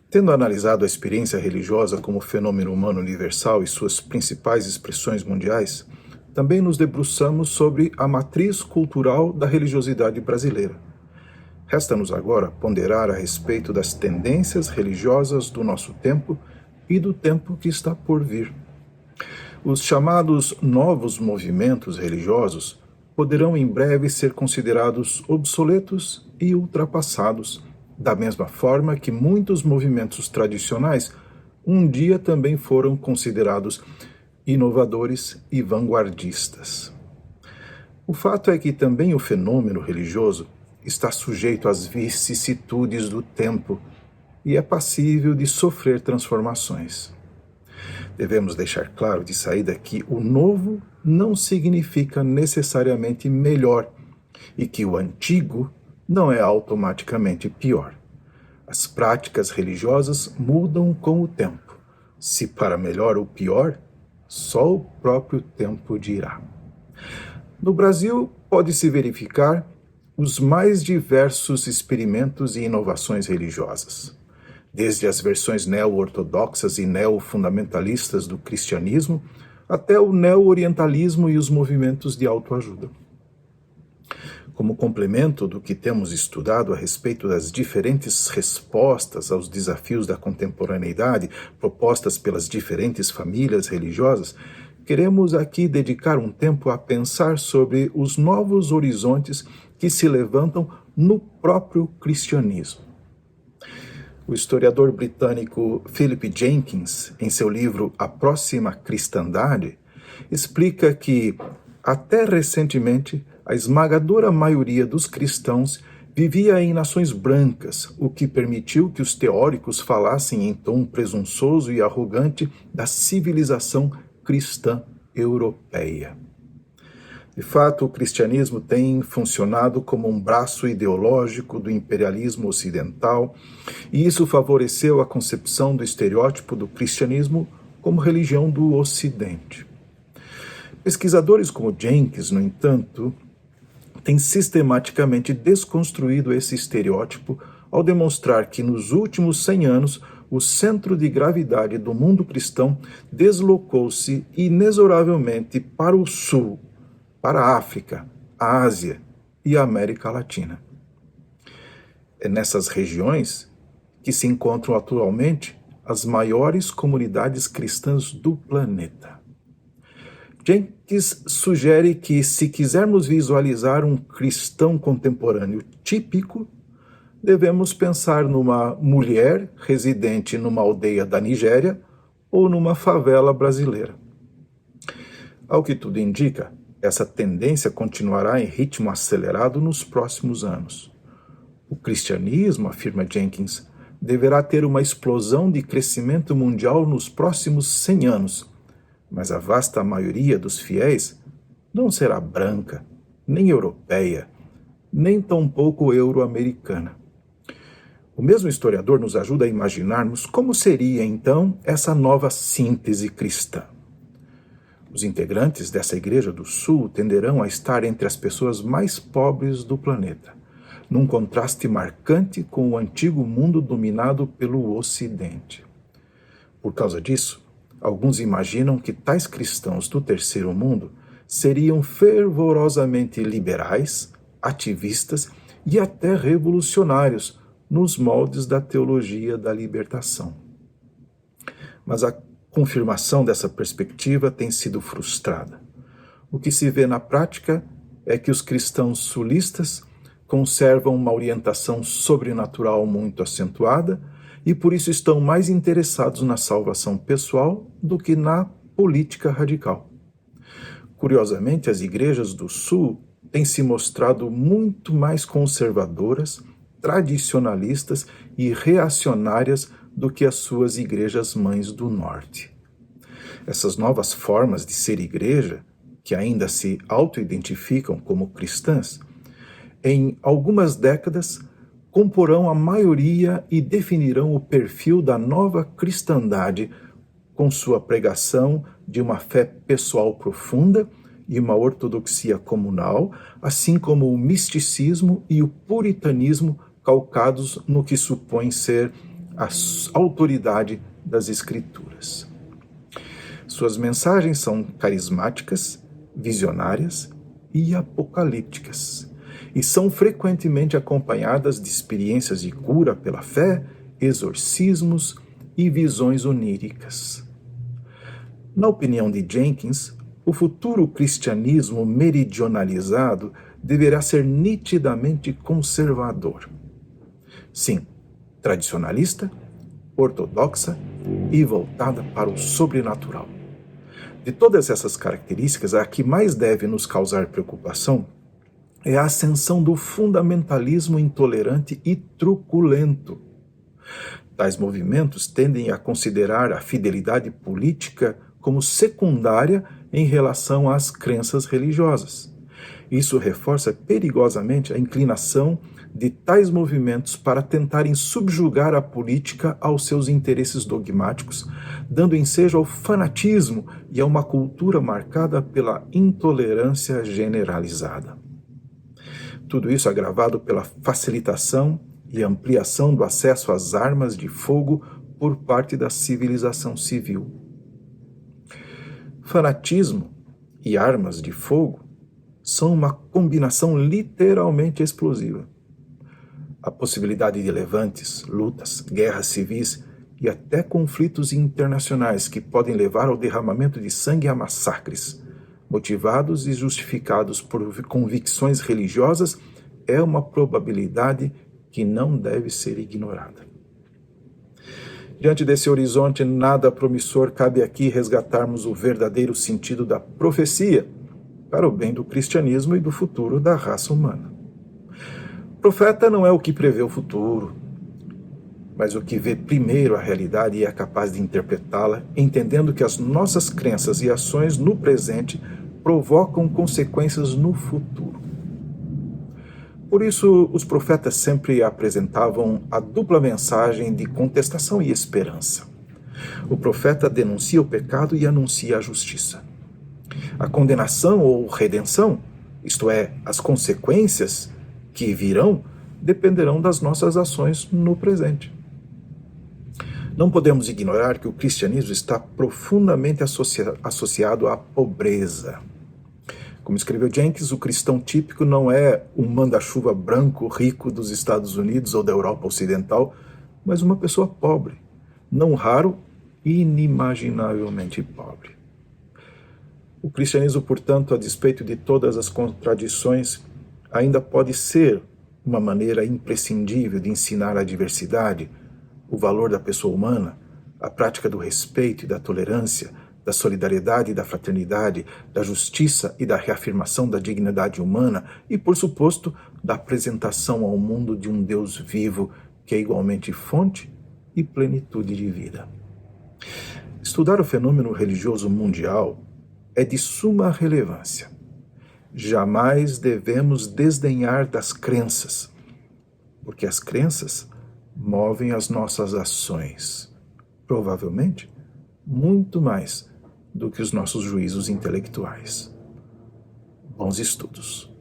Tendo analisado a experiência religiosa como fenômeno humano universal e suas principais expressões mundiais, também nos debruçamos sobre a matriz cultural da religiosidade brasileira. Resta-nos agora ponderar a respeito das tendências religiosas do nosso tempo e do tempo que está por vir. Os chamados novos movimentos religiosos poderão em breve ser considerados obsoletos e ultrapassados, da mesma forma que muitos movimentos tradicionais um dia também foram considerados inovadores e vanguardistas. O fato é que também o fenômeno religioso está sujeito às vicissitudes do tempo e é passível de sofrer transformações. Devemos deixar claro de saída que o novo não significa necessariamente melhor e que o antigo não é automaticamente pior. As práticas religiosas mudam com o tempo. Se para melhor ou pior, só o próprio tempo dirá. No Brasil, pode-se verificar os mais diversos experimentos e inovações religiosas, desde as versões neo-ortodoxas e neo-fundamentalistas do cristianismo até o neo-orientalismo e os movimentos de autoajuda. Como complemento do que temos estudado a respeito das diferentes respostas aos desafios da contemporaneidade propostas pelas diferentes famílias religiosas, queremos aqui dedicar um tempo a pensar sobre os novos horizontes que se levantam no próprio cristianismo. O historiador britânico Philip Jenkins, em seu livro A Próxima Cristandade, explica que, até recentemente, a esmagadora maioria dos cristãos vivia em nações brancas, o que permitiu que os teóricos falassem em tom presunçoso e arrogante da civilização cristã europeia. De fato, o cristianismo tem funcionado como um braço ideológico do imperialismo ocidental, e isso favoreceu a concepção do estereótipo do cristianismo como religião do Ocidente. Pesquisadores como Jenkins, no entanto, têm sistematicamente desconstruído esse estereótipo ao demonstrar que nos últimos 100 anos o centro de gravidade do mundo cristão deslocou-se inexoravelmente para o sul, para a África, a Ásia e a América Latina. É nessas regiões que se encontram atualmente as maiores comunidades cristãs do planeta. Jenkins sugere que, se quisermos visualizar um cristão contemporâneo típico, devemos pensar numa mulher residente numa aldeia da Nigéria ou numa favela brasileira. Ao que tudo indica, essa tendência continuará em ritmo acelerado nos próximos anos. O cristianismo, afirma Jenkins, deverá ter uma explosão de crescimento mundial nos próximos 100 anos, mas a vasta maioria dos fiéis não será branca, nem europeia, nem tampouco euro-americana. O mesmo historiador nos ajuda a imaginarmos como seria, então, essa nova síntese cristã. Os integrantes dessa Igreja do Sul tenderão a estar entre as pessoas mais pobres do planeta, num contraste marcante com o antigo mundo dominado pelo Ocidente. Por causa disso, alguns imaginam que tais cristãos do terceiro mundo seriam fervorosamente liberais, ativistas e até revolucionários nos moldes da teologia da libertação. Mas a confirmação dessa perspectiva tem sido frustrada. O que se vê na prática é que os cristãos sulistas conservam uma orientação sobrenatural muito acentuada e por isso estão mais interessados na salvação pessoal do que na política radical. Curiosamente, as igrejas do Sul têm se mostrado muito mais conservadoras, tradicionalistas e reacionárias do que as suas igrejas-mães do Norte. Essas novas formas de ser igreja, que ainda se auto-identificam como cristãs, em algumas décadas comporão a maioria e definirão o perfil da nova cristandade com sua pregação de uma fé pessoal profunda e uma ortodoxia comunal, assim como o misticismo e o puritanismo calcados no que supõe ser a autoridade das Escrituras. Suas mensagens são carismáticas, visionárias e apocalípticas, e são frequentemente acompanhadas de experiências de cura pela fé, exorcismos e visões oníricas. Na opinião de Jenkins, o futuro cristianismo meridionalizado deverá ser nitidamente conservador. Sim, tradicionalista, ortodoxa e voltada para o sobrenatural. De todas essas características, a que mais deve nos causar preocupação é a ascensão do fundamentalismo intolerante e truculento. Tais movimentos tendem a considerar a fidelidade política como secundária em relação às crenças religiosas. Isso reforça perigosamente a inclinação de tais movimentos para tentarem subjugar a política aos seus interesses dogmáticos, dando ensejo ao fanatismo e a uma cultura marcada pela intolerância generalizada. Tudo isso agravado pela facilitação e ampliação do acesso às armas de fogo por parte da civilização civil. Fanatismo e armas de fogo são uma combinação literalmente explosiva. A possibilidade de levantes, lutas, guerras civis e até conflitos internacionais que podem levar ao derramamento de sangue e a massacres, motivados e justificados por convicções religiosas, é uma probabilidade que não deve ser ignorada. Diante desse horizonte nada promissor, cabe aqui resgatarmos o verdadeiro sentido da profecia para o bem do cristianismo e do futuro da raça humana. Profeta não é o que prevê o futuro, mas o que vê primeiro a realidade e é capaz de interpretá-la, entendendo que as nossas crenças e ações no presente provocam consequências no futuro. Por isso, os profetas sempre apresentavam a dupla mensagem de contestação e esperança. O profeta denuncia o pecado e anuncia a justiça. A condenação ou redenção, isto é, as consequências que virão, dependerão das nossas ações no presente. Não podemos ignorar que o cristianismo está profundamente associado à pobreza. Como escreveu Jenkins, o cristão típico não é um manda-chuva branco rico dos Estados Unidos ou da Europa Ocidental, mas uma pessoa pobre, não raro, inimaginavelmente pobre. O cristianismo, portanto, a despeito de todas as contradições, ainda pode ser uma maneira imprescindível de ensinar a diversidade, o valor da pessoa humana, a prática do respeito e da tolerância, da solidariedade e da fraternidade, da justiça e da reafirmação da dignidade humana e, por suposto, da apresentação ao mundo de um Deus vivo que é igualmente fonte e plenitude de vida. Estudar o fenômeno religioso mundial é de suma relevância. Jamais devemos desdenhar das crenças, porque as crenças movem as nossas ações, provavelmente muito mais do que os nossos juízos intelectuais. Bons estudos.